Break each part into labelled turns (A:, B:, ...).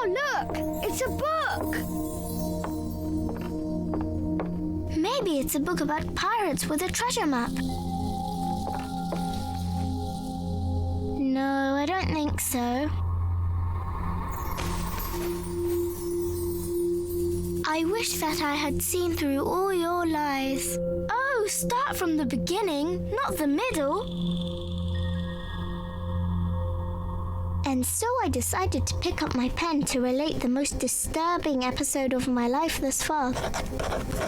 A: look! It's a book!
B: Maybe it's a book about pirates with a treasure map. No, I don't think so. I wish that I had seen through all your lies. Oh, start from the beginning, not the middle. And so I decided to pick up my pen to relate the most disturbing episode of my life thus far.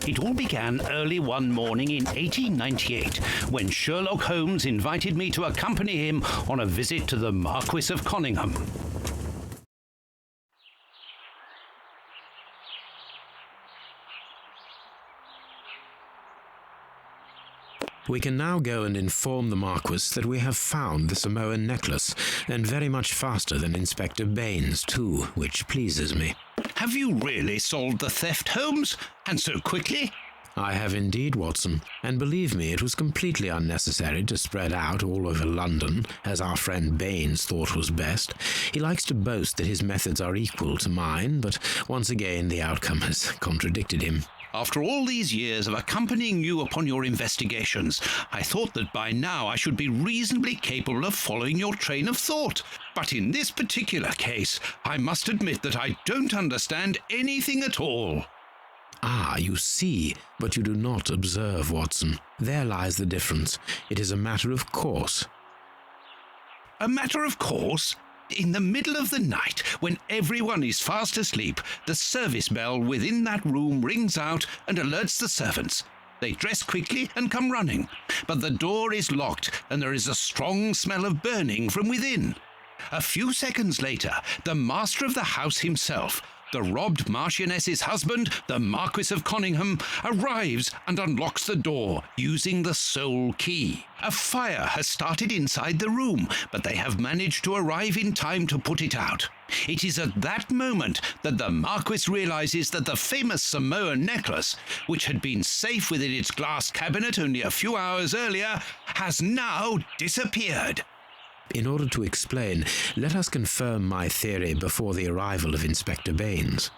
C: It all began early one morning in 1898 when Sherlock Holmes invited me to accompany him on a visit to the Marquis of Conyngham.
D: We can now go and inform the Marquis that we have found the Samoan necklace, and very much faster than Inspector Baines, too, which pleases me.
C: Have you really solved the theft, Holmes? And so quickly?
D: I have indeed, Watson, and believe me, it was completely unnecessary to spread out all over London, as our friend Baines thought was best. He likes to boast that his methods are equal to mine, but once again the outcome has contradicted him.
C: After all these years of accompanying you upon your investigations, I thought that by now I should be reasonably capable of following your train of thought. But in this particular case, I must admit that I don't understand anything at all.
D: Ah, you see, but you do not observe, Watson. There lies the difference. It is a matter of course.
C: A matter of course? In the middle of the night, when everyone is fast asleep, the service bell within that room rings out and alerts the servants. They dress quickly and come running, but the door is locked and there is a strong smell of burning from within. A few seconds later, the master of the house himself, the robbed Marchioness's husband, the Marquis of Conyngham, arrives and unlocks the door using the sole key. A fire has started inside the room, but they have managed to arrive in time to put it out. It is at that moment that the Marquis realizes that the famous Samoan necklace, which had been safe within its glass cabinet only a few hours earlier, has now disappeared.
D: In order to explain, let us confirm my theory before the arrival of Inspector Baines.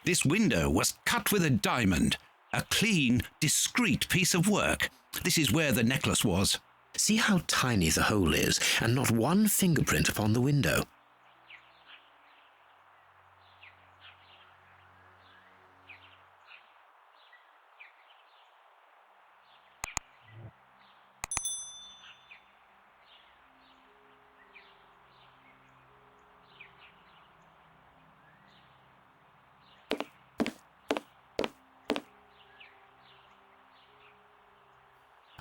C: This window was cut with a diamond, a clean, discreet piece of work. This is where the necklace was.
D: See how tiny the hole is, and not one fingerprint upon the window.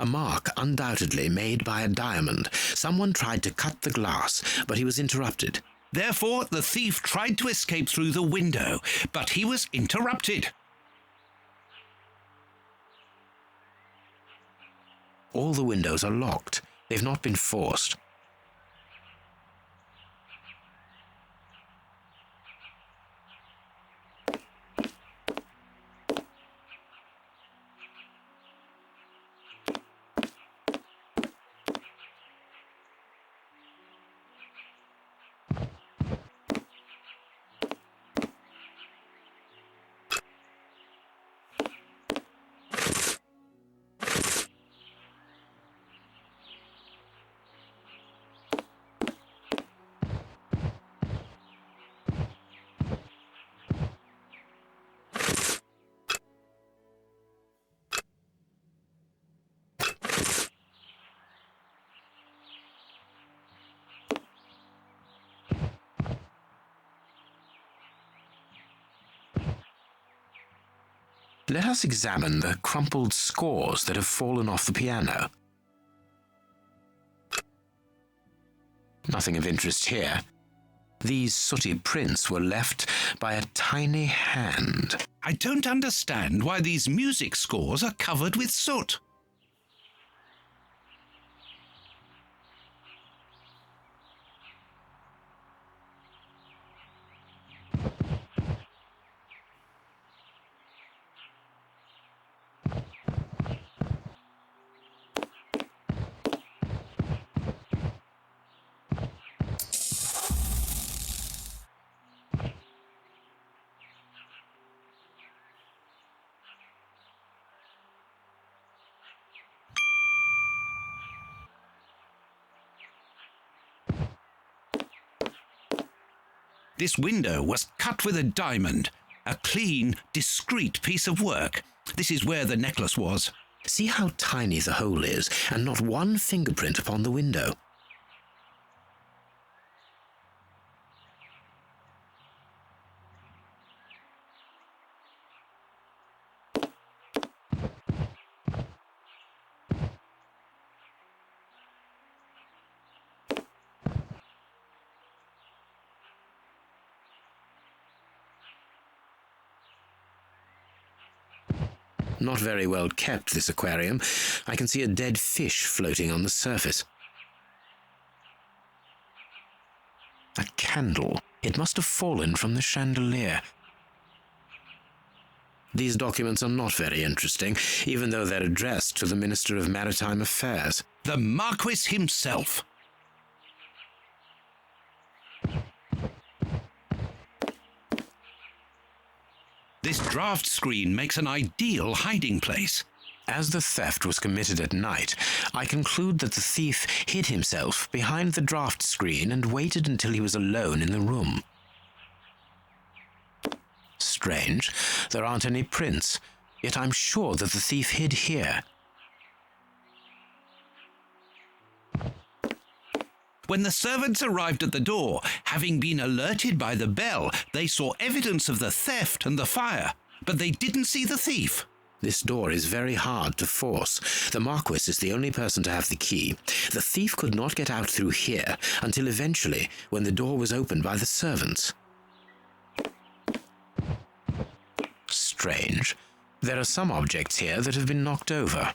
D: A mark undoubtedly made by a diamond. Someone tried to cut the glass, but he was interrupted.
C: Therefore, the thief tried to escape through the window, but he was interrupted.
D: All the windows are locked. They've not been forced. Let us examine the crumpled scores that have fallen off the piano. Nothing of interest here. These sooty prints were left by a tiny hand.
C: I don't understand why these music scores are covered with soot. This window was cut with a diamond, a clean, discreet piece of work. This is where the necklace was.
D: See how tiny the hole is, and not one fingerprint upon the window. Not very well kept, this aquarium. I can see a dead fish floating on the surface. A candle. It must have fallen from the chandelier. These documents are not very interesting, even though they're addressed to the Minister of Maritime Affairs.
C: The Marquis himself. This draft screen makes an ideal hiding place.
D: As the theft was committed at night, I conclude that the thief hid himself behind the draft screen and waited until he was alone in the room. Strange, there aren't any prints, yet I'm sure that the thief hid here.
C: When the servants arrived at the door, having been alerted by the bell, they saw evidence of the theft and the fire, but they didn't see the thief.
D: This door is very hard to force. The Marquis is the only person to have the key. The thief could not get out through here until eventually, when the door was opened by the servants. Strange. There are some objects here that have been knocked over.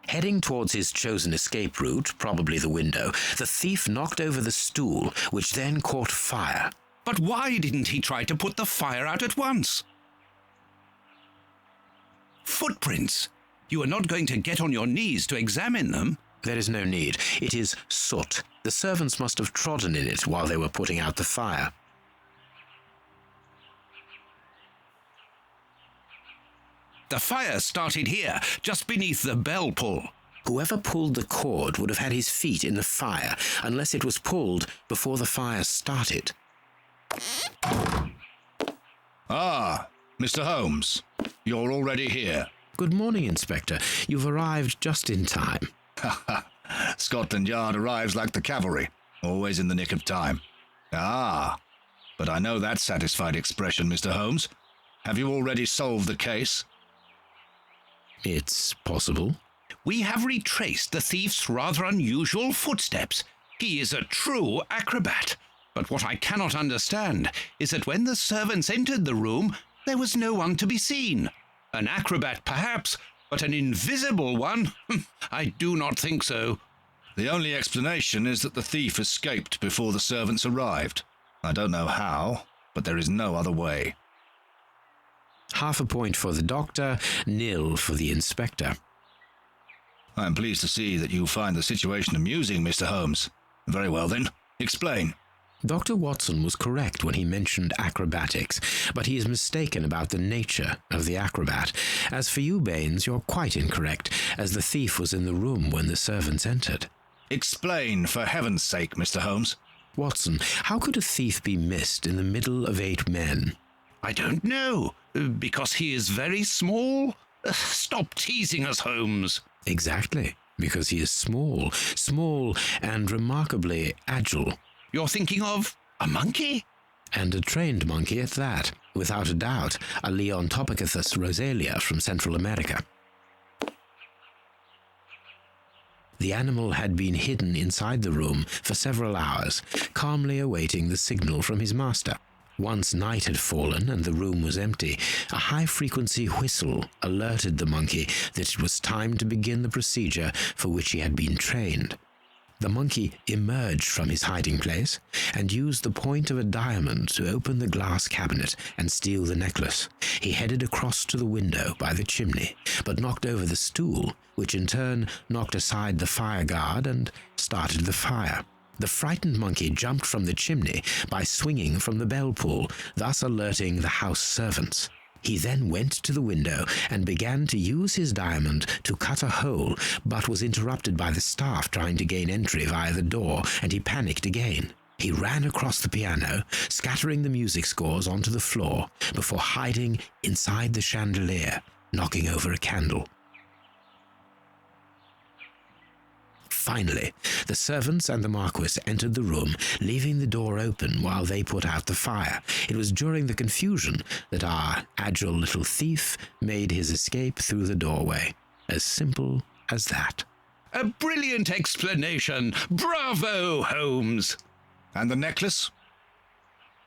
D: Heading towards his chosen escape route, probably the window, the thief knocked over the stool, which then caught fire.
C: But why didn't he try to put the fire out at once? Footprints. You are not going to get on your knees to examine them.
D: There is no need. It is soot. The servants must have trodden in it while they were putting out the fire.
C: The fire started here, just beneath the bell pull.
D: Whoever pulled the cord would have had his feet in the fire, unless it was pulled before the fire started.
E: Ah, Mr. Holmes, you're already here.
D: Good morning, Inspector. You've arrived just in time.
E: Scotland Yard arrives like the cavalry, always in the nick of time. Ah, but I know that satisfied expression, Mr. Holmes. Have you already solved the case?
D: It's possible.
C: We have retraced the thief's rather unusual footsteps. He is a true acrobat. But what I cannot understand is that when the servants entered the room, there was no one to be seen. An acrobat, perhaps, but an invisible one? I do not think so.
E: The only explanation is that the thief escaped before the servants arrived. I don't know how, but there is no other way.
D: Half a point for the doctor, nil for the inspector.
E: I am pleased to see that you find the situation amusing, Mr. Holmes. Very well then, explain.
D: Dr. Watson was correct when he mentioned acrobatics, but he is mistaken about the nature of the acrobat. As for you, Baines, you're quite incorrect, as the thief was in the room when the servants entered.
E: Explain, for heaven's sake, Mr. Holmes.
D: Watson, how could a thief be missed in the middle of 8 men?
C: I don't know. Because he is very small? Stop teasing us, Holmes.
D: Exactly, because he is small and remarkably agile.
C: You're thinking of a monkey?
D: And a trained monkey at that. Without a doubt, a Leontopithecus rosalia from Central America. The animal had been hidden inside the room for several hours, calmly awaiting the signal from his master. Once night had fallen and the room was empty, a high-frequency whistle alerted the monkey that it was time to begin the procedure for which he had been trained. The monkey emerged from his hiding place and used the point of a diamond to open the glass cabinet and steal the necklace. He headed across to the window by the chimney, but knocked over the stool, which in turn knocked aside the fire guard and started the fire. The frightened monkey jumped from the chimney by swinging from the bell pull, thus alerting the house servants. He then went to the window and began to use his diamond to cut a hole, but was interrupted by the staff trying to gain entry via the door, and he panicked again. He ran across the piano, scattering the music scores onto the floor, before hiding inside the chandelier, knocking over a candle. Finally, the servants and the Marquis entered the room, leaving the door open while they put out the fire. It was during the confusion that our agile little thief made his escape through the doorway. As simple as that.
C: A brilliant explanation! Bravo, Holmes!
E: And the necklace?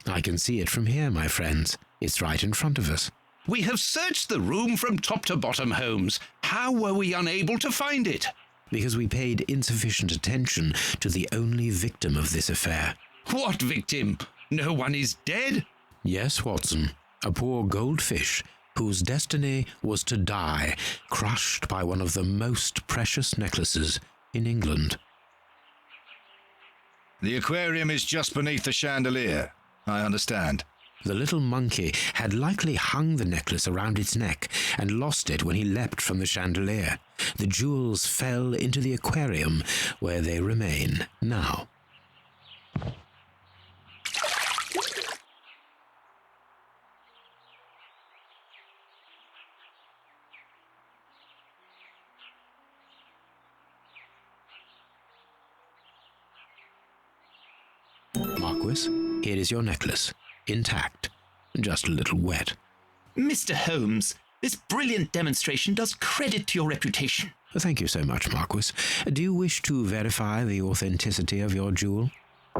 D: I can see it from here, my friends. It's right in front of us.
C: We have searched the room from top to bottom, Holmes. How were we unable to find it?
D: Because we paid insufficient attention to the only victim of this affair.
C: What victim? No one is dead?
D: Yes, Watson, a poor goldfish whose destiny was to die, crushed by one of the most precious necklaces in England.
E: The aquarium is just beneath the chandelier. I understand.
D: The little monkey had likely hung the necklace around its neck and lost it when he leapt from the chandelier. The jewels fell into the aquarium, where they remain now. Marquis, here is your necklace. Intact, just a little wet.
F: Mr. Holmes, this brilliant demonstration does credit to your reputation.
D: Thank you so much, Marquis. Do you wish to verify the authenticity of your jewel?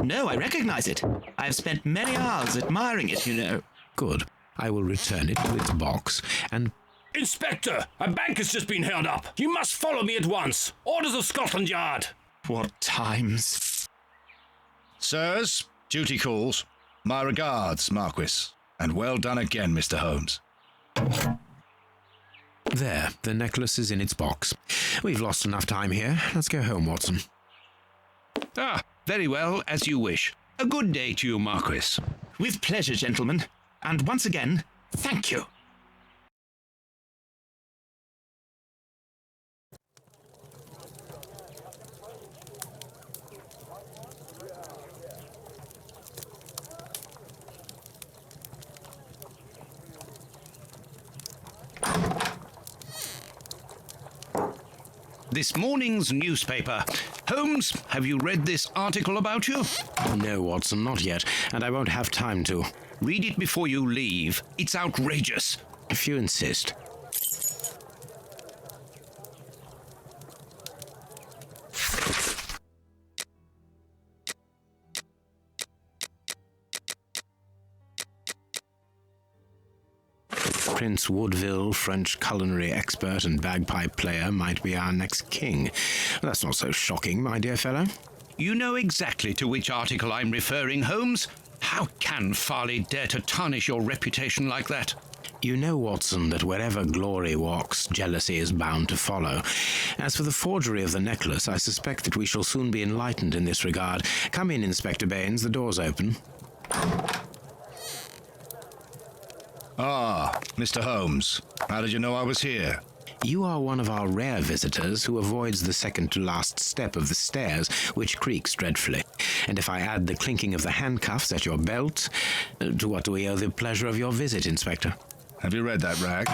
F: No, I recognize it. I have spent many hours admiring it, you know.
D: Good. I will return it to its box and...
G: Inspector, a bank has just been held up. You must follow me at once. Orders of Scotland Yard.
F: What times?
E: Sirs, duty calls. My regards, Marquis. And well done again, Mr. Holmes.
D: There, the necklace is in its box. We've lost enough time here. Let's go home, Watson.
C: Ah, very well, as you wish. A good day to you, Marquis.
F: With pleasure, gentlemen. And once again, thank you.
C: This morning's newspaper. Holmes, have you read this article about you?
D: No, Watson, not yet, and I won't have time to.
C: Read it before you leave. It's outrageous.
D: If you insist. Prince Woodville, French culinary expert and bagpipe player, might be our next king. That's not so shocking, my dear fellow.
C: You know exactly to which article I'm referring, Holmes. How can Farley dare to tarnish your reputation like that?
D: You know, Watson, that wherever glory walks, jealousy is bound to follow. As for the forgery of the necklace, I suspect that we shall soon be enlightened in this regard. Come in, Inspector Baines, the door's open.
E: Ah, Mr. Holmes. How did you know I was here?
D: You are one of our rare visitors who avoids the second-to-last step of the stairs, which creaks dreadfully. And if I add the clinking of the handcuffs at your belt, to what do we owe the pleasure of your visit, Inspector?
E: Have you read that rag?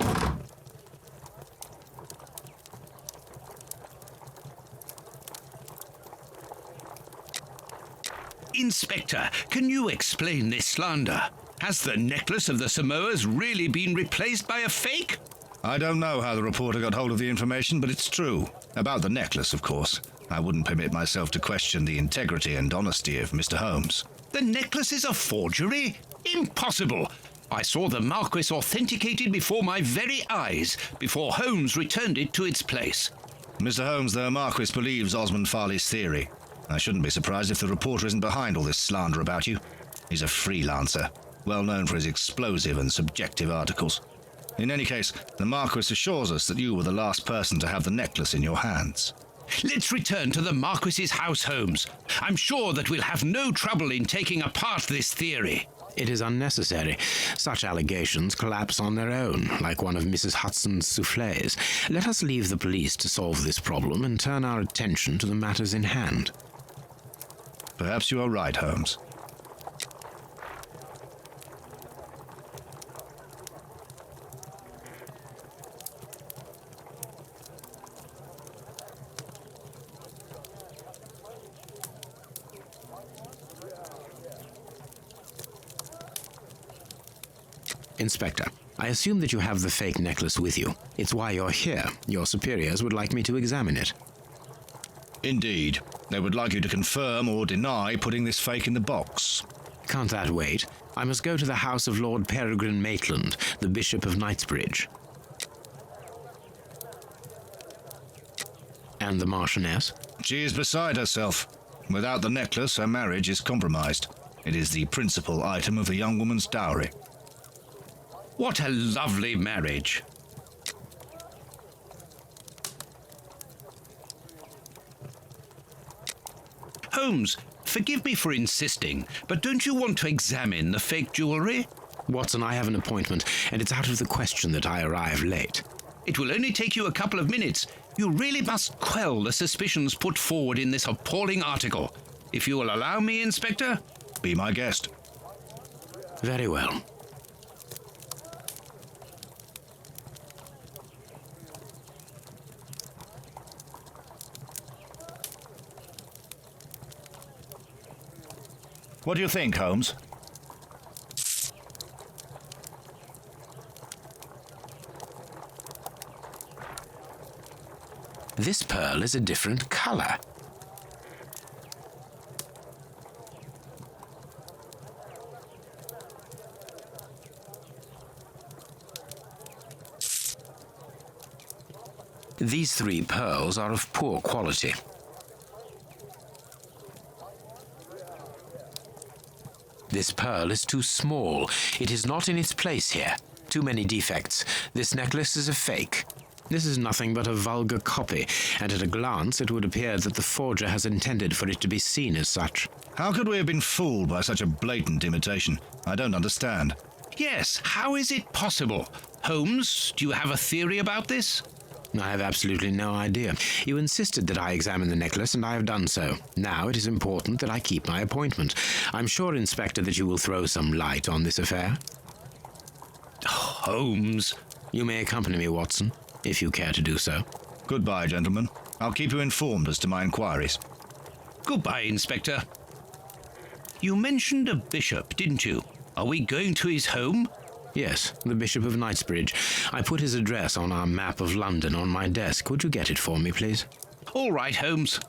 C: Inspector, can you explain this slander? Has the necklace of the Samoas really been replaced by a fake?
E: I don't know how the reporter got hold of the information, but it's true. About the necklace, of course. I wouldn't permit myself to question the integrity and honesty of Mr. Holmes.
C: The necklace is a forgery? Impossible! I saw the Marquis authenticated before my very eyes, before Holmes returned it to its place.
E: Mr. Holmes, the Marquis believes Osmond Farley's theory. I shouldn't be surprised if the reporter isn't behind all this slander about you. He's a freelancer, well known for his explosive and subjective articles. In any case, the Marquis assures us that you were the last person to have the necklace in your hands.
C: Let's return to the Marquis's house, Holmes. I'm sure that we'll have no trouble in taking apart this theory.
D: It is unnecessary. Such allegations collapse on their own, like one of Mrs. Hudson's soufflés. Let us leave the police to solve this problem and turn our attention to the matters in hand.
E: Perhaps you are right, Holmes.
D: Inspector, I assume that you have the fake necklace with you. It's why you're here. Your superiors would like me to examine it.
E: Indeed. They would like you to confirm or deny putting this fake in the box.
D: Can't that wait? I must go to the house of Lord Peregrine Maitland, the Bishop of Knightsbridge. And the Marchioness?
E: She is beside herself. Without the necklace, her marriage is compromised. It is the principal item of the young woman's dowry.
C: What a lovely marriage. Holmes, forgive me for insisting, but don't you want to examine the fake jewellery?
D: Watson, I have an appointment, and it's out of the question that I arrive late.
C: It will only take you a couple of minutes. You really must quell the suspicions put forward in this appalling article. If you will allow me, Inspector?
E: Be my guest.
D: Very well.
E: What do you think, Holmes?
D: This pearl is a different color. These 3 pearls are of poor quality. This pearl is too small. It is not in its place here. Too many defects. This necklace is a fake. This is nothing but a vulgar copy, and at a glance it would appear that the forger has intended for it to be seen as such.
E: How could we have been fooled by such a blatant imitation? I don't understand.
C: Yes, how is it possible? Holmes, do you have a theory about this?
D: I have absolutely no idea. You insisted that I examine the necklace, and I have done so. Now it is important that I keep my appointment. I'm sure, Inspector, that you will throw some light on this affair.
C: Holmes.
D: You may accompany me, Watson, if you care to do so.
E: Goodbye, gentlemen. I'll keep you informed as to my inquiries.
C: Goodbye, Inspector. You mentioned a bishop, didn't you? Are we going to his home?
D: Yes, the Bishop of Knightsbridge. I put his address on our map of London on my desk. Would you get it for me, please?
C: All right, Holmes.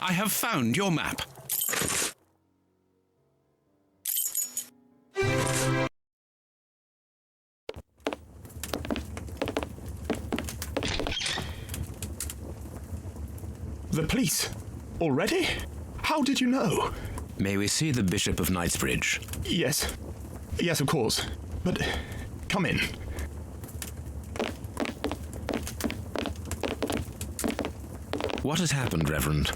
C: I have found your map.
H: The police? Already? How did you know?
D: May we see the Bishop of Knightsbridge?
H: Yes. Yes, of course. But come in.
D: What has happened, Reverend?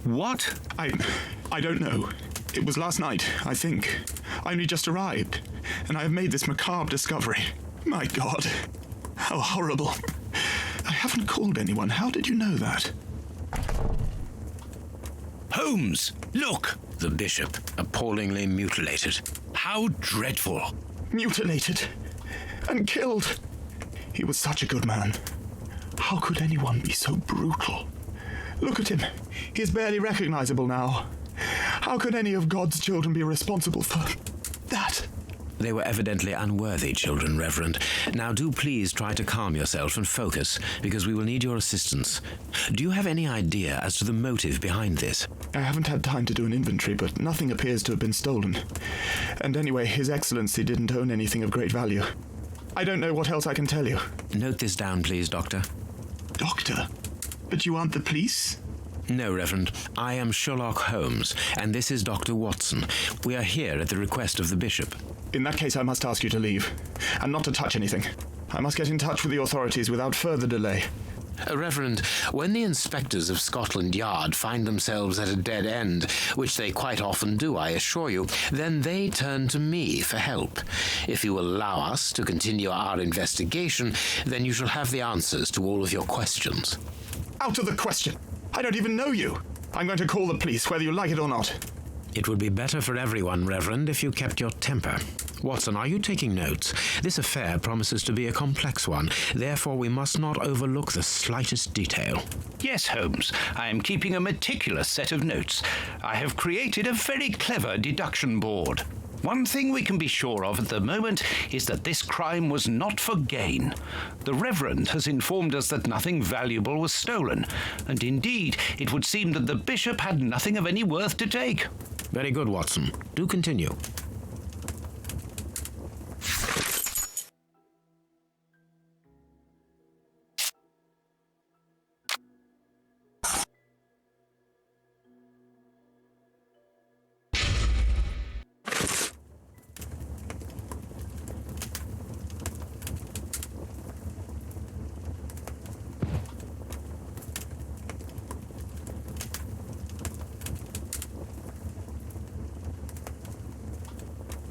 C: What?
H: I don't know. It was last night, I think. I only just arrived, and I have made this macabre discovery. My God. How horrible. I haven't called anyone. How did you know that?
C: Holmes, look!
D: The bishop, appallingly mutilated.
C: How dreadful.
H: Mutilated. And killed. He was such a good man. How could anyone be so brutal? Look at him. He is barely recognizable now. How could any of God's children be responsible for that?
D: They were evidently unworthy children, Reverend. Now do please try to calm yourself and focus, because we will need your assistance. Do you have any idea as to the motive behind this?
H: I haven't had time to do an inventory, but nothing appears to have been stolen. And anyway, His Excellency didn't own anything of great value. I don't know what else I can tell you.
D: Note this down, please, Doctor.
H: Doctor? But you aren't the police?
D: No, Reverend. I am Sherlock Holmes, and this is Dr. Watson. We are here at the request of the bishop.
H: In that case, I must ask you to leave, and not to touch anything. I must get in touch with the authorities without further delay.
D: Reverend, when the inspectors of Scotland Yard find themselves at a dead end, which they quite often do, I assure you, then they turn to me for help. If you will allow us to continue our investigation, then you shall have the answers to all of your questions.
H: Out of the question! I don't even know you! I'm going to call the police, whether you like it or not.
D: It would be better for everyone, Reverend, if you kept your temper. Watson, are you taking notes? This affair promises to be a complex one. Therefore, we must not overlook the slightest detail.
C: Yes, Holmes, I am keeping a meticulous set of notes. I have created a very clever deduction board. One thing we can be sure of at the moment is that this crime was not for gain. The Reverend has informed us that nothing valuable was stolen, and indeed, it would seem that the bishop had nothing of any worth to take.
D: Very good, Watson. Do continue.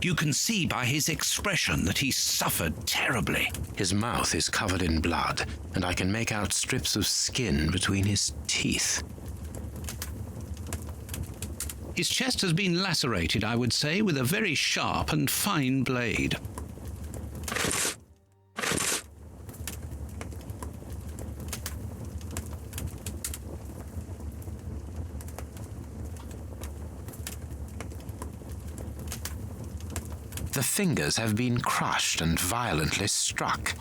C: You can see by his expression that he suffered terribly.
D: His mouth is covered in blood, and I can make out strips of skin between his teeth.
C: His chest has been lacerated, I would say, with a very sharp and fine blade.
D: The fingers have been crushed and violently struck.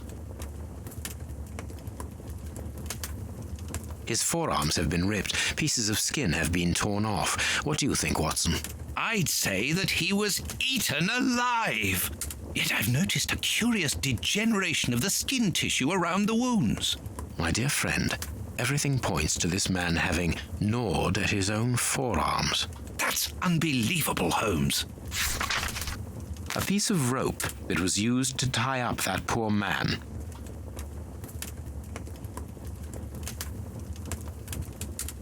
D: His forearms have been ripped. Pieces of skin have been torn off. What do you think, Watson?
C: I'd say that he was eaten alive. Yet I've noticed a curious degeneration of the skin tissue around the wounds.
D: My dear friend, everything points to this man having gnawed at his own forearms.
C: That's unbelievable, Holmes.
D: A piece of rope that was used to tie up that poor man.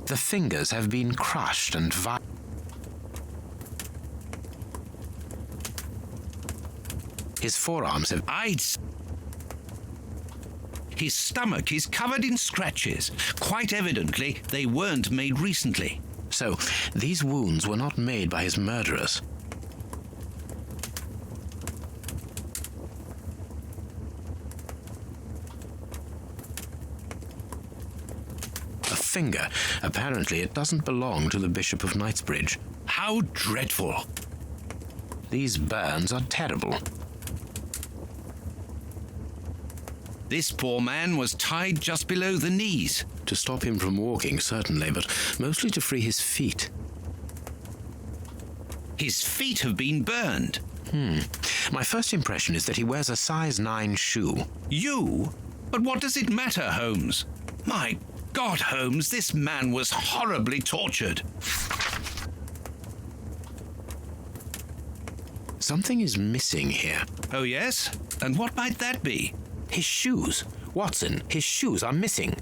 D: The fingers have been crushed and his forearms have...
C: His stomach is covered in scratches. Quite evidently, they weren't made recently.
D: So, these wounds were not made by his murderers. Finger. Apparently, it doesn't belong to the Bishop of Knightsbridge.
C: How dreadful!
D: These burns are terrible.
C: This poor man was tied just below the knees.
D: To stop him from walking, certainly, but mostly to free his feet.
C: His feet have been burned.
D: My first impression is that he wears a size 9 shoe.
C: You? But what does it matter, Holmes? My God, Holmes, this man was horribly tortured.
D: Something is missing here.
C: Oh, yes? And what might that be?
D: His shoes. Watson, his shoes are missing.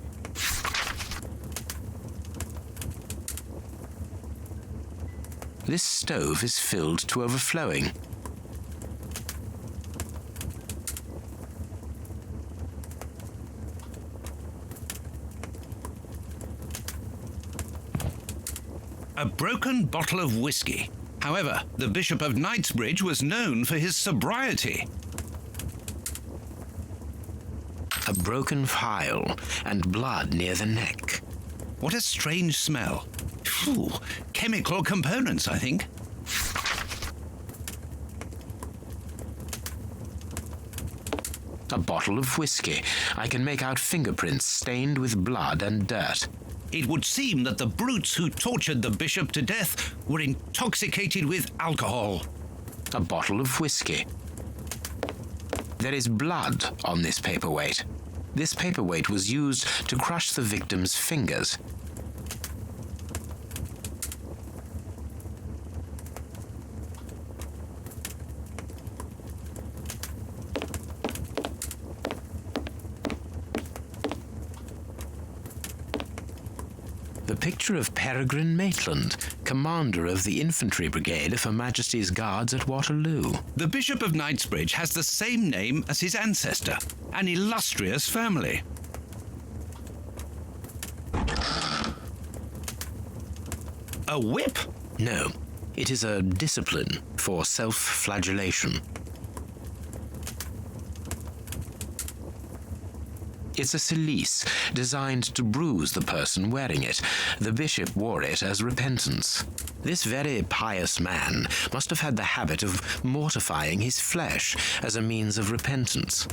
D: This stove is filled to overflowing.
C: A broken bottle of whiskey. However, the Bishop of Knightsbridge was known for his sobriety.
D: A broken phial and blood near the neck.
C: What a strange smell. Phew, chemical components, I think.
D: A bottle of whiskey. I can make out fingerprints stained with blood and dirt.
C: It would seem that the brutes who tortured the bishop to death were intoxicated with alcohol.
D: A bottle of whiskey. There is blood on this paperweight. This paperweight was used to crush the victim's fingers. The picture of Peregrine Maitland, commander of the infantry brigade of Her Majesty's Guards at Waterloo.
C: The Bishop of Knightsbridge has the same name as his ancestor, an illustrious family. A whip?
D: No, it is a discipline for self-flagellation. It's a cilice designed to bruise the person wearing it. The bishop wore it as repentance. This very pious man must have had the habit of mortifying his flesh as a means of repentance.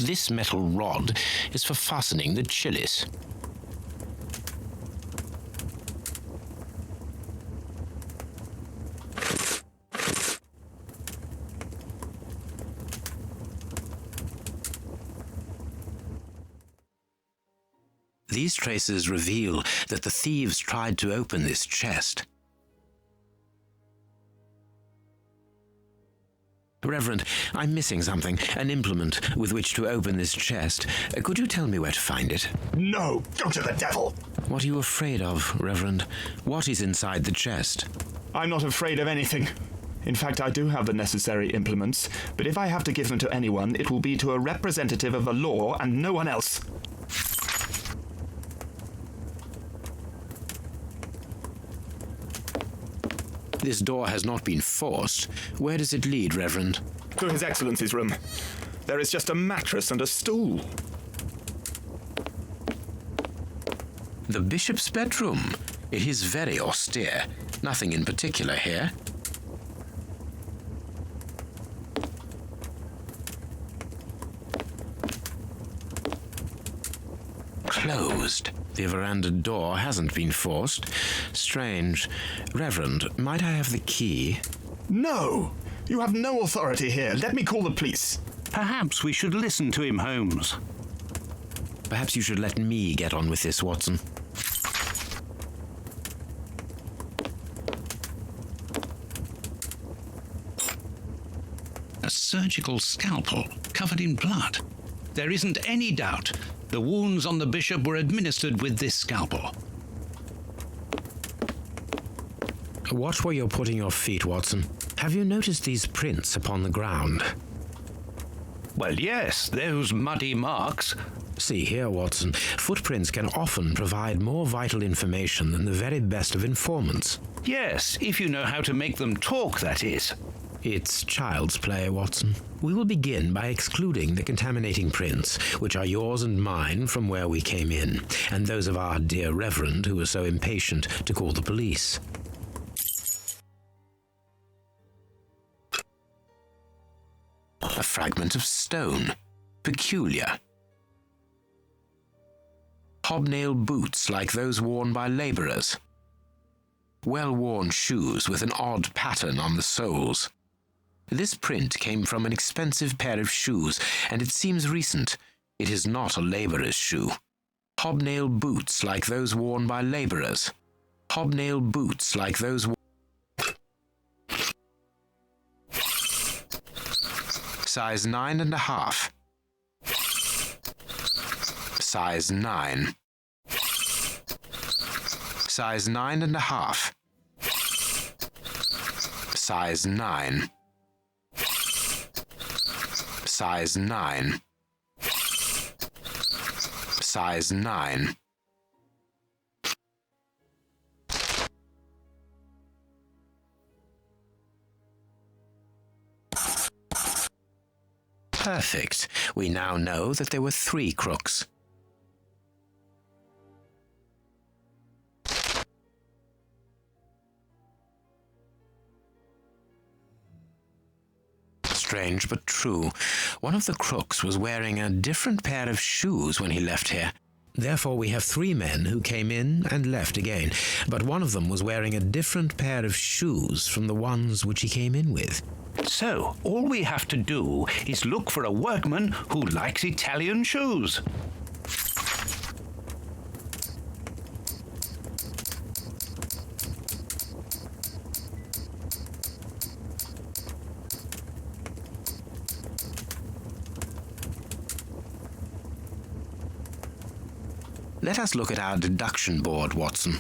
D: This metal rod is for fastening the chilice. These traces reveal that the thieves tried to open this chest. Reverend, I'm missing something, an implement with which to open this chest. Could you tell me where to find it?
H: No, go to the devil!
D: What are you afraid of, Reverend? What is inside the chest?
H: I'm not afraid of anything. In fact, I do have the necessary implements, but if I have to give them to anyone, it will be to a representative of the law and no one else.
D: This door has not been forced. Where does it lead, Reverend?
H: To His Excellency's room. There is just a mattress and a stool.
D: The bishop's bedroom. It is very austere. Nothing in particular here. Closed. The veranda door hasn't been forced. Strange. Reverend, might I have the key?
H: No! You have no authority here. Let me call the police.
C: Perhaps we should listen to him, Holmes.
D: Perhaps you should let me get on with this, Watson.
C: A surgical scalpel covered in blood. There isn't any doubt. The wounds on the bishop were administered with this scalpel.
D: Watch where you're putting your feet, Watson. Have you noticed these prints upon the ground?
C: Well, yes, those muddy marks.
D: See here, Watson. Footprints can often provide more vital information than the very best of informants.
C: Yes, if you know how to make them talk, that is.
D: It's child's play, Watson. We will begin by excluding the contaminating prints, which are yours and mine from where we came in, and those of our dear Reverend who was so impatient to call the police. A fragment of stone. Peculiar. Hobnail boots like those worn by labourers. Well-worn shoes with an odd pattern on the soles. This print came from an expensive pair of shoes, and it seems recent. It is not a labourer's shoe. Hobnail boots like those worn by labourers. Hobnail boots like those Size 9.5. Size 9. Size 9.5. Size 9. Size 9. Size 9. Perfect. We now know that there were 3 crooks. Strange but true. One of the crooks was wearing a different pair of shoes when he left here. Therefore, we have 3 men who came in and left again, but one of them was wearing a different pair of shoes from the ones which he came in with.
C: So, all we have to do is look for a workman who likes Italian shoes.
D: Let us look at our deduction board, Watson.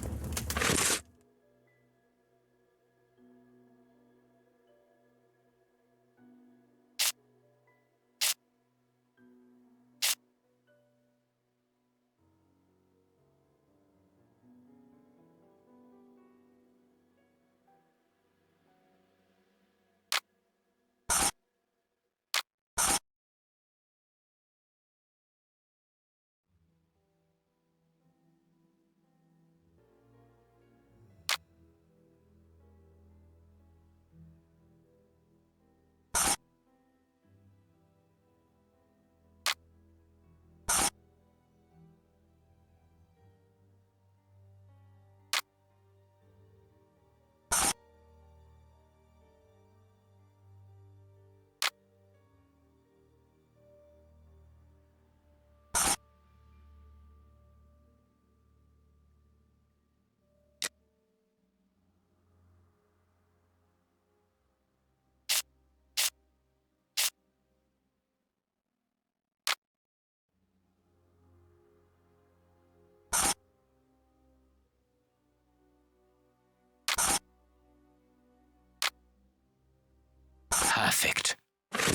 D: Perfect.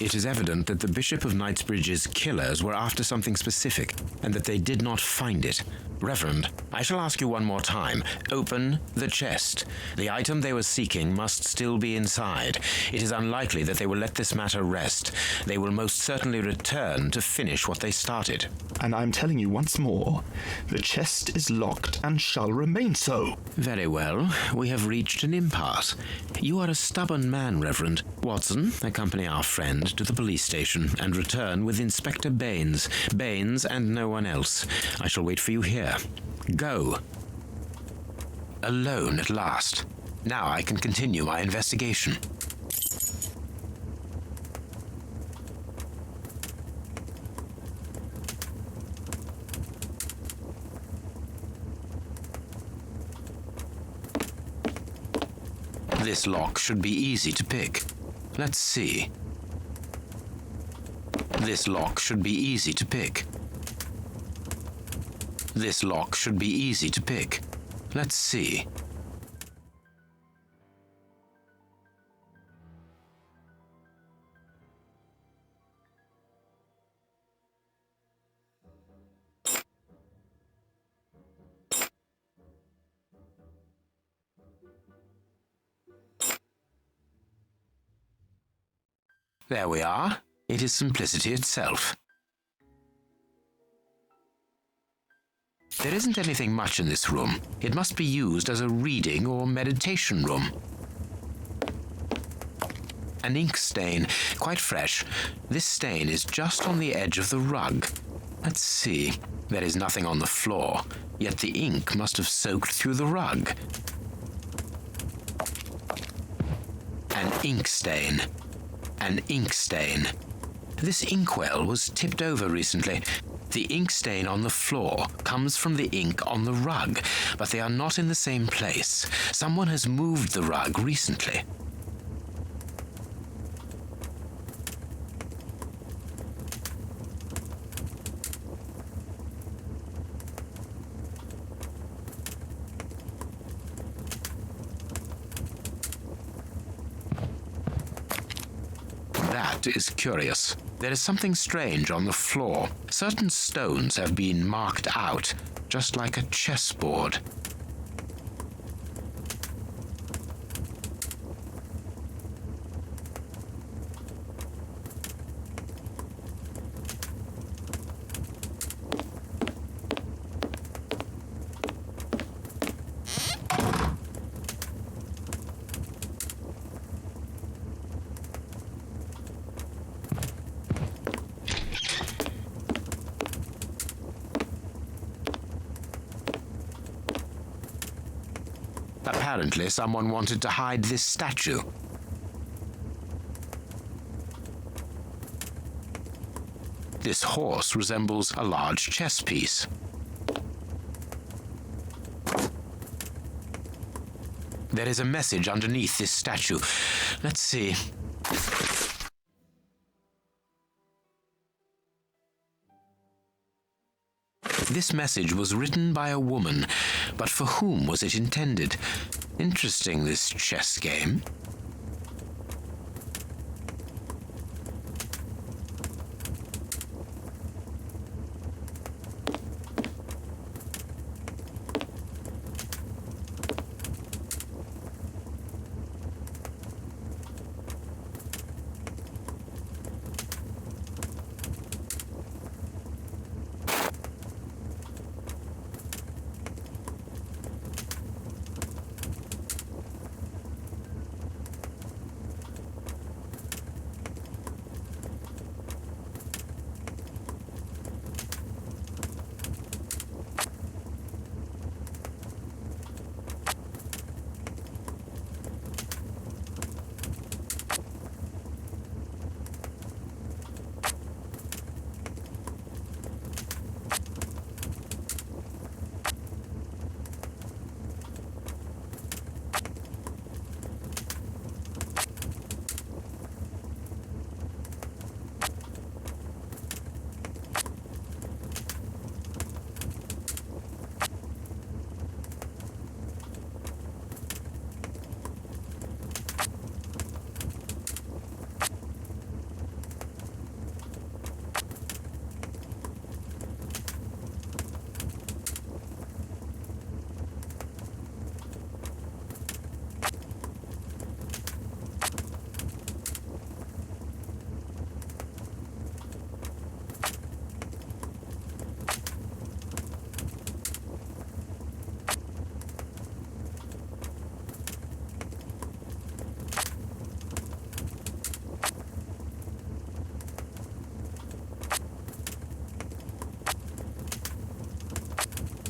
D: It is evident that the Bishop of Knightsbridge's killers were after something specific, and that they did not find it. Reverend, I shall ask you one more time. Open the chest. The item they were seeking must still be inside. It is unlikely that they will let this matter rest. They will most certainly return to finish what they started.
H: And I'm telling you once more, the chest is locked and shall remain so.
D: Very well. We have reached an impasse. You are a stubborn man, Reverend. Watson, accompany our friend to the police station and return with Inspector Baines. Baines and no one else. I shall wait for you here. Go. Alone at last. Now I can continue my investigation. This lock should be easy to pick. Let's see. This lock should be easy to pick. This lock should be easy to pick. Let's see. There we are. It is simplicity itself. There isn't anything much in this room. It must be used as a reading or meditation room. An ink stain, quite fresh. This stain is just on the edge of the rug. Let's see. There is nothing on the floor, yet the ink must have soaked through the rug. An ink stain. An ink stain. This inkwell was tipped over recently. The ink stain on the floor comes from the ink on the rug, but they are not in the same place. Someone has moved the rug recently. That is curious. There is something strange on the floor. Certain stones have been marked out, just like a chessboard. Apparently, someone wanted to hide this statue. This horse resembles a large chess piece. There is a message underneath this statue. Let's see. This message was written by a woman, but for whom was it intended? Interesting, this chess game.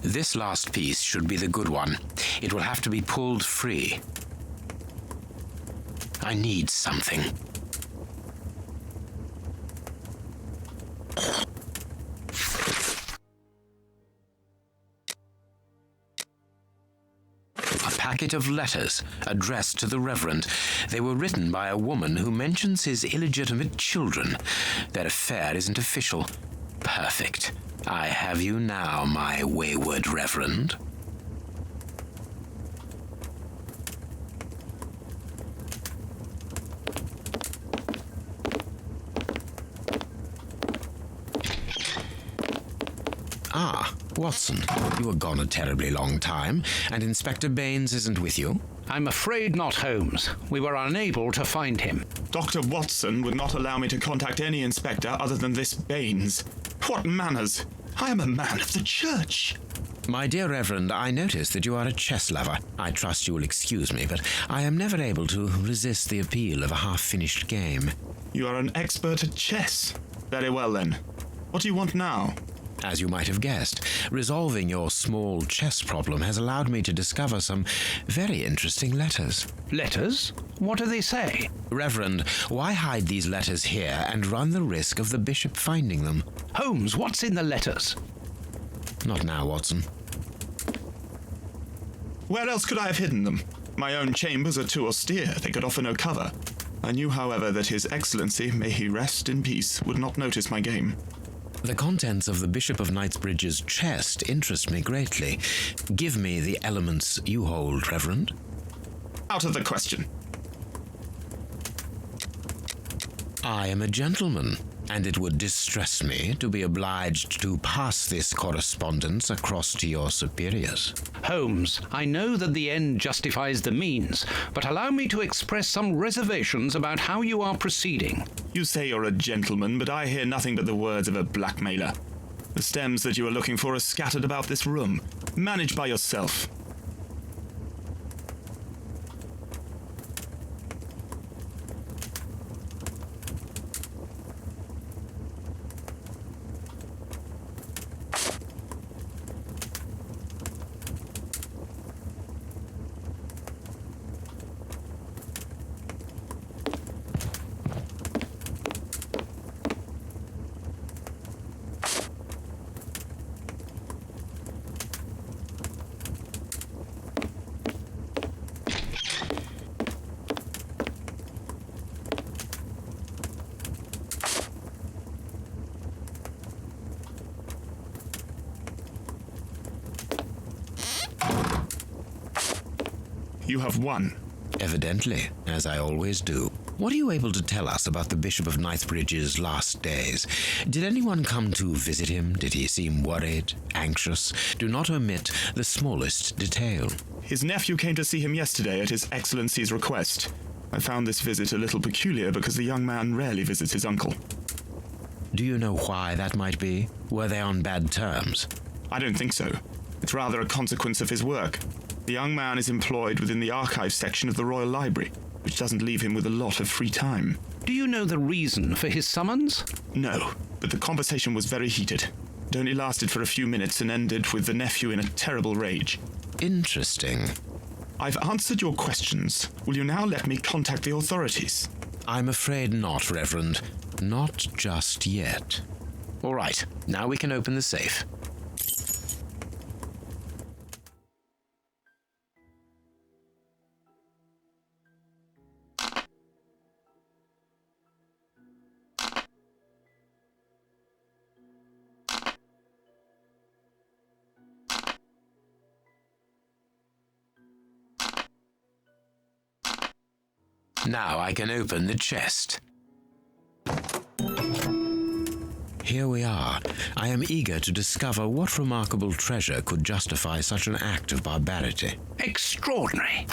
D: This last piece should be the good one. It will have to be pulled free. I need something. A packet of letters addressed to the Reverend. They were written by a woman who mentions his illegitimate children. Their affair isn't official. Perfect. I have you now, my wayward Reverend. Ah, Watson, you were gone a terribly long time, and Inspector Baines isn't with you?
C: I'm afraid not, Holmes. We were unable to find him.
H: Dr. Watson would not allow me to contact any inspector other than this Baines. What manners! I am a man of the church.
D: My dear Reverend, I notice that you are a chess lover. I trust you will excuse me, but I am never able to resist the appeal of a half-finished game.
H: You are an expert at chess. Very well, then. What do you want now?
D: As you might have guessed, resolving your small chess problem has allowed me to discover some very interesting letters.
C: Letters? What do they say?
D: Reverend, why hide these letters here and run the risk of the bishop finding them?
C: Holmes, what's in the letters?
D: Not now, Watson.
H: Where else could I have hidden them? My own chambers are too austere. They could offer no cover. I knew, however, that His Excellency, may he rest in peace, would not notice my game.
D: The contents of the Bishop of Knightsbridge's chest interest me greatly. Give me the elements you hold, Reverend.
H: Out of the question.
D: I am a gentleman, and it would distress me to be obliged to pass this correspondence across to your superiors.
C: Holmes, I know that the end justifies the means, but allow me to express some reservations about how you are proceeding.
H: You say you're a gentleman, but I hear nothing but the words of a blackmailer. The stems that you are looking for are scattered about this room. Manage by yourself. You have won.
D: Evidently, as I always do. What are you able to tell us about the Bishop of Knightsbridge's last days? Did anyone come to visit him? Did he seem worried, anxious? Do not omit the smallest detail.
H: His nephew came to see him yesterday at His Excellency's request. I found this visit a little peculiar because the young man rarely visits his uncle.
D: Do you know why that might be? Were they on bad terms?
H: I don't think so. It's rather a consequence of his work. The young man is employed within the archives section of the Royal Library, which doesn't leave him with a lot of free time.
C: Do you know the reason for his summons?
H: No, but the conversation was very heated. It only lasted for a few minutes and ended with the nephew in a terrible rage.
D: Interesting.
H: I've answered your questions. Will you now let me contact the authorities?
D: I'm afraid not, Reverend. Not just yet. All right, now we can open the safe. Now I can open the chest. Here we are. I am eager to discover what remarkable treasure could justify such an act of barbarity.
C: Extraordinary.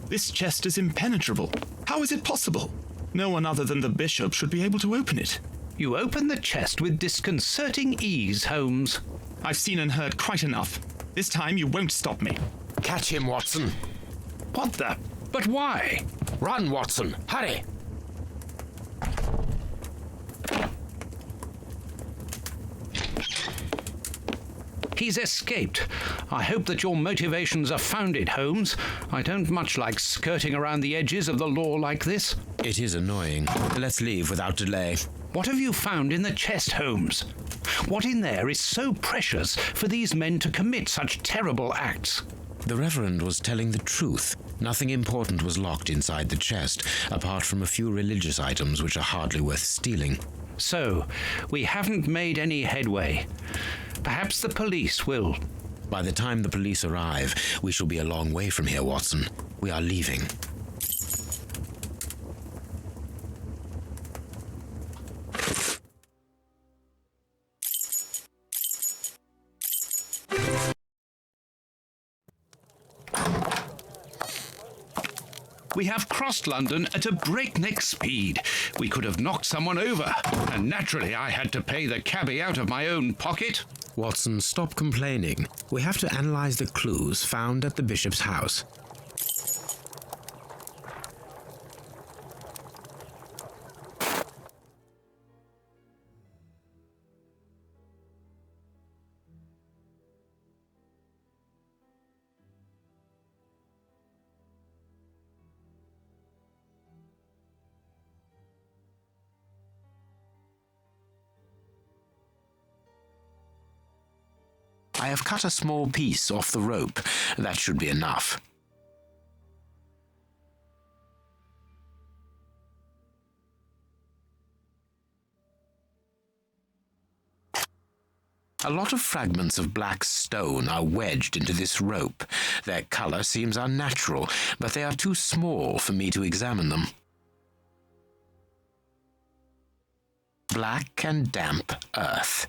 H: This chest is impenetrable. How is it possible? No one other than the bishop should be able to open it.
C: You open the chest with disconcerting ease, Holmes.
H: I've seen and heard quite enough. This time you won't stop me.
D: Catch him, Watson.
C: What the? But why?
D: Run, Watson. Hurry.
C: He's escaped. I hope that your motivations are founded, Holmes. I don't much like skirting around the edges of the law like this.
D: It is annoying. Let's leave without delay.
C: What have you found in the chest, Holmes? What in there is so precious for these men to commit such terrible acts?
D: The Reverend was telling the truth. Nothing important was locked inside the chest, apart from a few religious items which are hardly worth stealing.
C: So, we haven't made any headway. Perhaps the police will.
D: By the time the police arrive, we shall be a long way from here, Watson. We are leaving.
C: We have crossed London at a breakneck speed. We could have knocked someone over, and naturally I had to pay the cabbie out of my own pocket.
D: Watson, stop complaining. We have to analyze the clues found at the bishop's house. I have cut a small piece off the rope. That should be enough. A lot of fragments of black stone are wedged into this rope. Their color seems unnatural, but they are too small for me to examine them. Black and damp earth.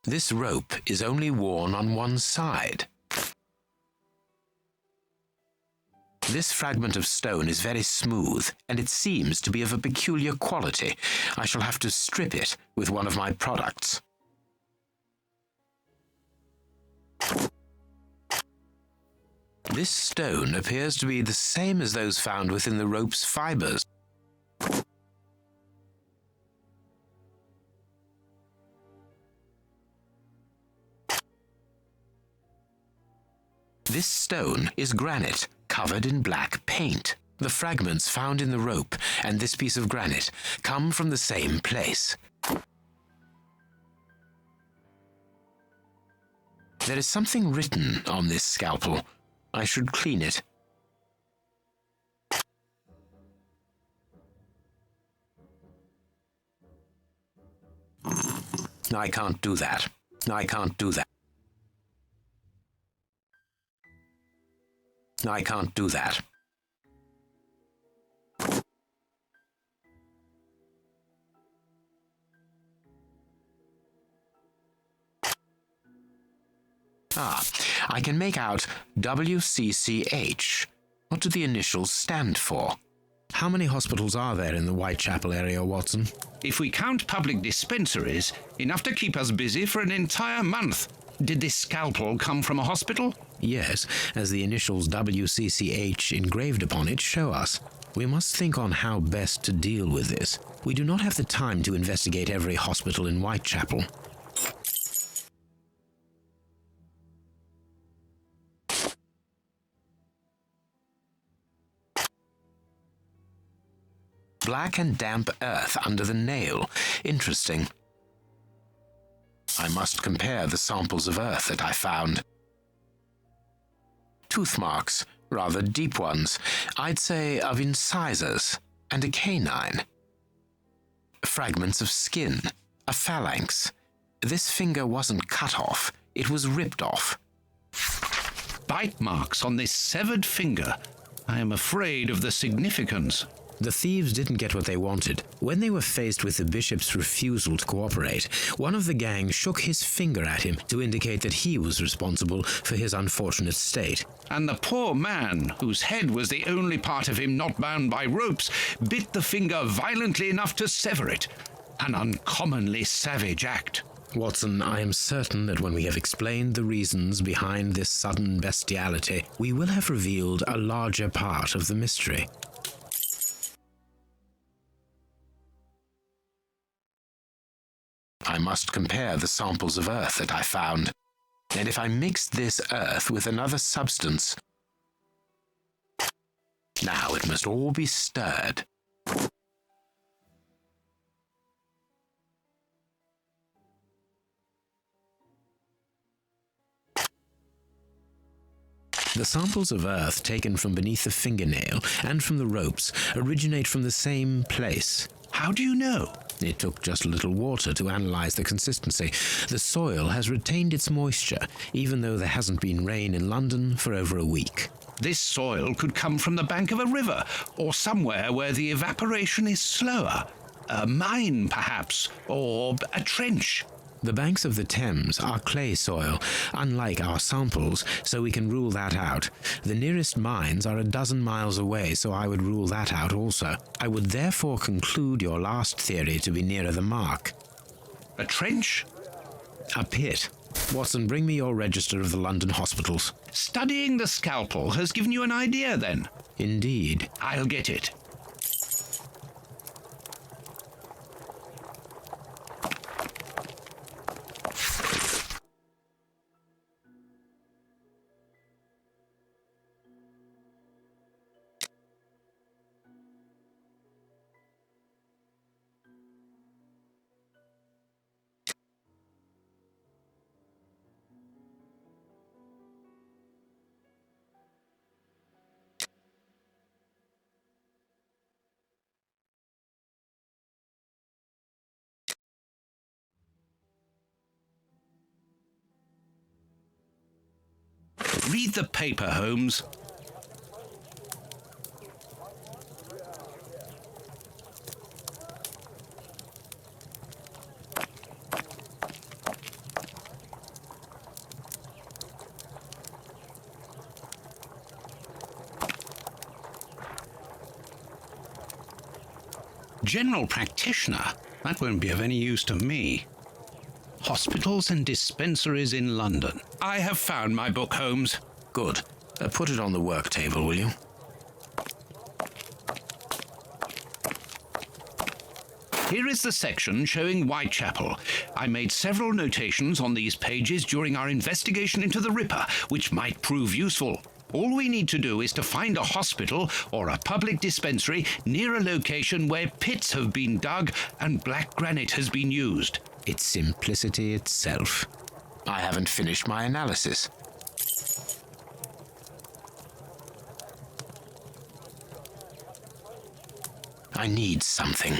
D: This rope is only worn on one side. This fragment of stone is very smooth, and it seems to be of a peculiar quality. I shall have to strip it with one of my products. This stone appears to be the same as those found within the rope's fibers. This stone is granite, covered in black paint. The fragments found in the rope and this piece of granite come from the same place. There is something written on this scalpel. I should clean it. I can't do that. I can't do that. I can't do that. Ah, I can make out WCCH. What do the initials stand for? How many hospitals are there in the Whitechapel area, Watson?
C: If we count public dispensaries, enough to keep us busy for an entire month. Did this scalpel come from a hospital?
D: Yes, as the initials WCCH engraved upon it show us. We must think on how best to deal with this. We do not have the time to investigate every hospital in Whitechapel. Black and damp earth under the nail. Interesting. I must compare the samples of earth that I found. Tooth marks, rather deep ones, I'd say of incisors, and a canine. Fragments of skin, a phalanx. This finger wasn't cut off, it was ripped off.
C: Bite marks on this severed finger. I am afraid of the significance.
D: The thieves didn't get what they wanted. When they were faced with the bishop's refusal to cooperate, one of the gang shook his finger at him to indicate that he was responsible for his unfortunate state.
C: And the poor man, whose head was the only part of him not bound by ropes, bit the finger violently enough to sever it. An uncommonly savage act.
D: Watson, I am certain that when we have explained the reasons behind this sudden bestiality, we will have revealed a larger part of the mystery. I must compare the samples of earth that I found. And if I mix this earth with another substance... Now it must all be stirred. The samples of earth taken from beneath the fingernail and from the ropes originate from the same place.
C: How do you know?
D: It took just a little water to analyze the consistency. The soil has retained its moisture, even though there hasn't been rain in London for over a week.
C: This soil could come from the bank of a river, or somewhere where the evaporation is slower. A mine, perhaps, or a trench.
D: The banks of the Thames are clay soil, unlike our samples, so we can rule that out. The nearest mines are 12 miles away, so I would rule that out also. I would therefore conclude your last theory to be nearer the mark.
C: A trench?
D: A pit. Watson, bring me your register of the London hospitals.
C: Studying the scalpel has given you an idea, then?
D: Indeed.
C: I'll get it. Read the paper, Holmes. General practitioner? That won't be of any use to me. Hospitals and dispensaries in London. I have found my book, Holmes.
D: Good. Put it on the work table, will you?
C: Here is the section showing Whitechapel. I made several notations on these pages during our investigation into the Ripper, which might prove useful. All we need to do is to find a hospital or a public dispensary near a location where pits have been dug and black granite has been used.
D: It's simplicity itself. I haven't finished my analysis. I need something.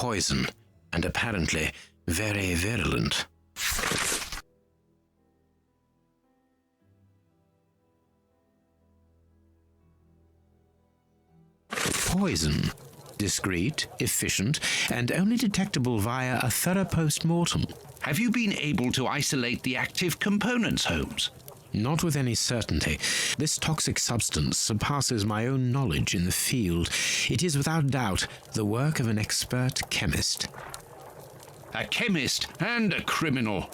D: poison, and apparently very virulent. Poison. Discreet, efficient, and only detectable via a thorough post-mortem.
C: Have you been able to isolate the active components, Holmes?
D: Not with any certainty. This toxic substance surpasses my own knowledge in the field. It is without doubt the work of an expert chemist.
C: A chemist and a criminal.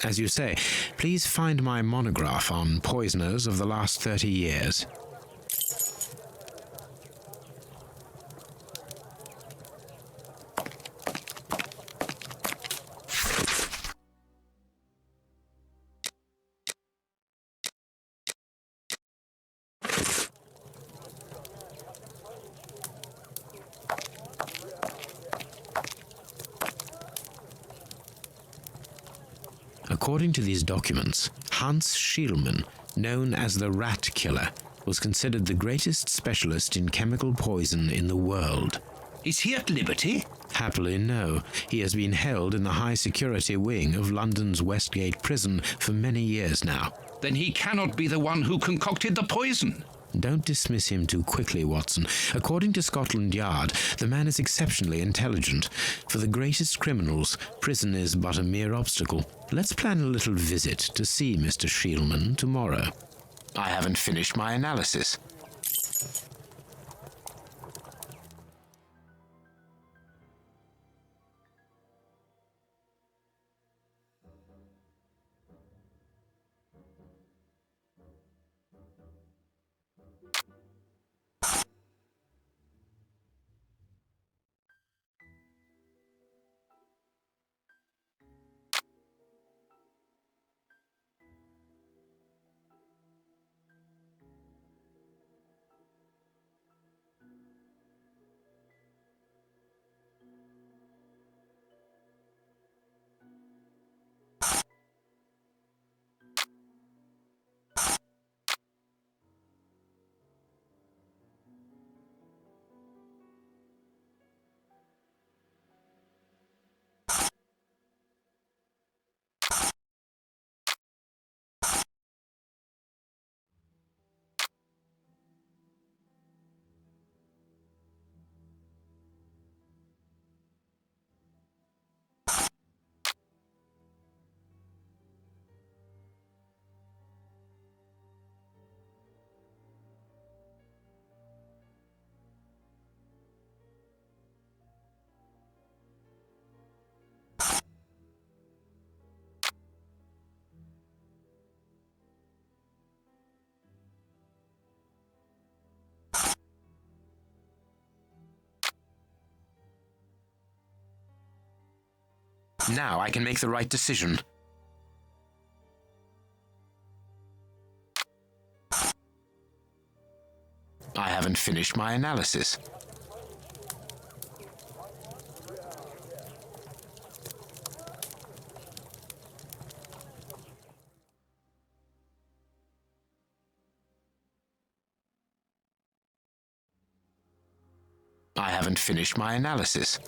D: As you say, please find my monograph on poisoners of the last 30 years. According to these documents, Hans Schielmann, known as the Rat Killer, was considered the greatest specialist in chemical poison in the world.
C: Is he at liberty?
D: Happily, no. He has been held in the high-security wing of London's Westgate prison for many years now.
C: Then he cannot be the one who concocted the poison.
D: Don't dismiss him too quickly, Watson. According to Scotland Yard, the man is exceptionally intelligent. For the greatest criminals, prison is but a mere obstacle. Let's plan a little visit to see Mr. Schielmann tomorrow. I haven't finished my analysis. Now I can make the right decision. I haven't finished my analysis. I haven't finished my analysis.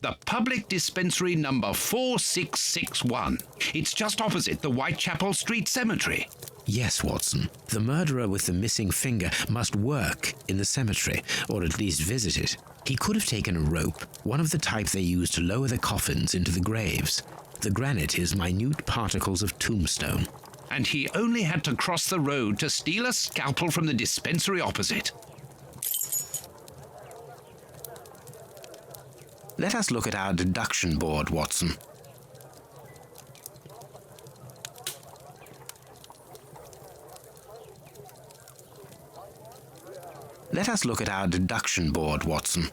C: The public dispensary number 4661. It's just opposite the Whitechapel Street Cemetery.
D: Yes, Watson. The murderer with the missing finger must work in the cemetery, or at least visit it. He could have taken a rope, one of the type they use to lower the coffins into the graves. The granite is minute particles of tombstone.
C: And he only had to cross the road to steal a scalpel from the dispensary opposite.
D: Let us look at our deduction board, Watson. Let us look at our deduction board, Watson.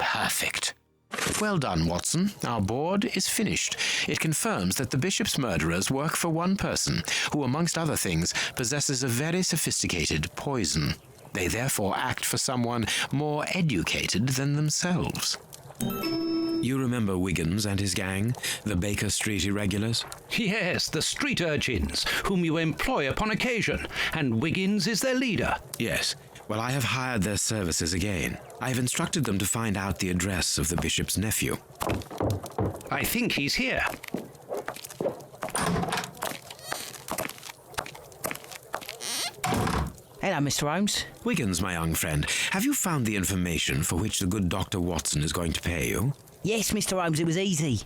D: Perfect. Well done, Watson. Our board is finished. It confirms that the bishop's murderers work for one person, who, amongst other things, possesses a very sophisticated poison. They therefore act for someone more educated than themselves. You remember Wiggins and his gang, the Baker Street Irregulars?
C: Yes, the street urchins, whom you employ upon occasion, and Wiggins is their leader.
D: Yes. Well, I have hired their services again. I have instructed them to find out the address of the bishop's nephew.
C: I think he's here.
I: Hello, Mr. Holmes.
D: Wiggins, my young friend, have you found the information for which the good Dr. Watson is going to pay you?
I: Yes, Mr. Holmes, it was easy.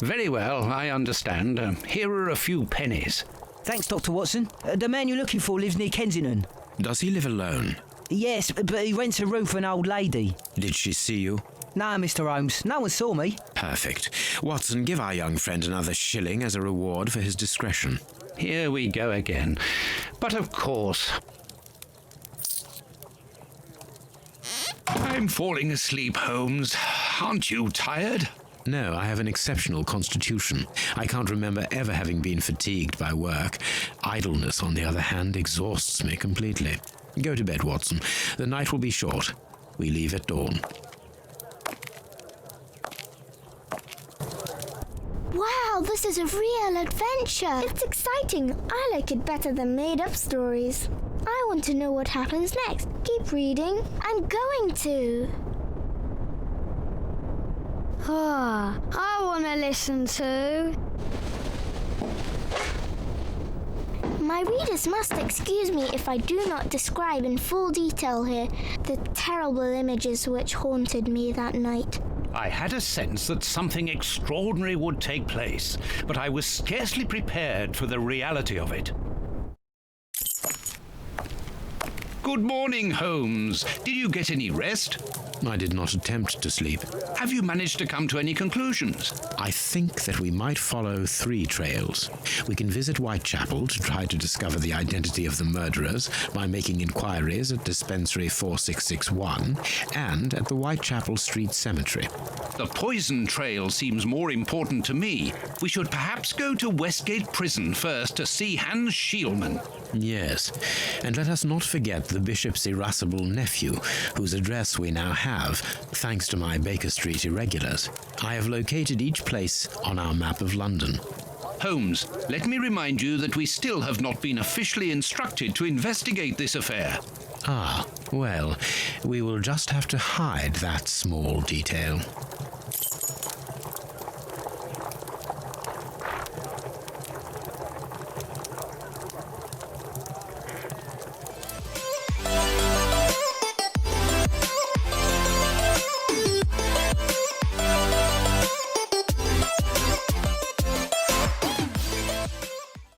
C: Very well, I understand. Here are a few pennies.
I: Thanks, Dr. Watson. The man you're looking for lives near Kensington.
D: Does he live alone?
I: Yes, but he rents a room for an old lady.
D: Did she see you?
I: No, Mr. Holmes, no one saw me.
D: Perfect. Watson, give our young friend another shilling as a reward for his discretion.
C: Here we go again. But of course... I'm falling asleep, Holmes. Aren't you tired?
D: No, I have an exceptional constitution. I can't remember ever having been fatigued by work. Idleness, on the other hand, exhausts me completely. Go to bed, Watson. The night will be short. We leave at dawn.
B: Wow, this is a real adventure.
A: It's exciting. I like it better than made-up stories.
B: I want to know what happens next. Keep reading. I'm going to.
A: I want to listen to...
B: My readers must excuse me if I do not describe in full detail here the terrible images which haunted me that night.
C: I had a sense that something extraordinary would take place, but I was scarcely prepared for the reality of it. Good morning, Holmes. Did you get any rest?
D: I did not attempt to sleep.
C: Have you managed to come to any conclusions?
D: I think that we might follow 3 trails. We can visit Whitechapel to try to discover the identity of the murderers by making inquiries at Dispensary 4661 and at the Whitechapel Street Cemetery.
C: The poison trail seems more important to me. We should perhaps go to Westgate Prison first to see Hans Schielman.
D: Yes, and let us not forget the bishop's irascible nephew, whose address we now have, thanks to my Baker Street Irregulars. I have located each place on our map of London.
C: Holmes, let me remind you that we still have not been officially instructed to investigate this affair.
D: Ah, well, we will just have to hide that small detail.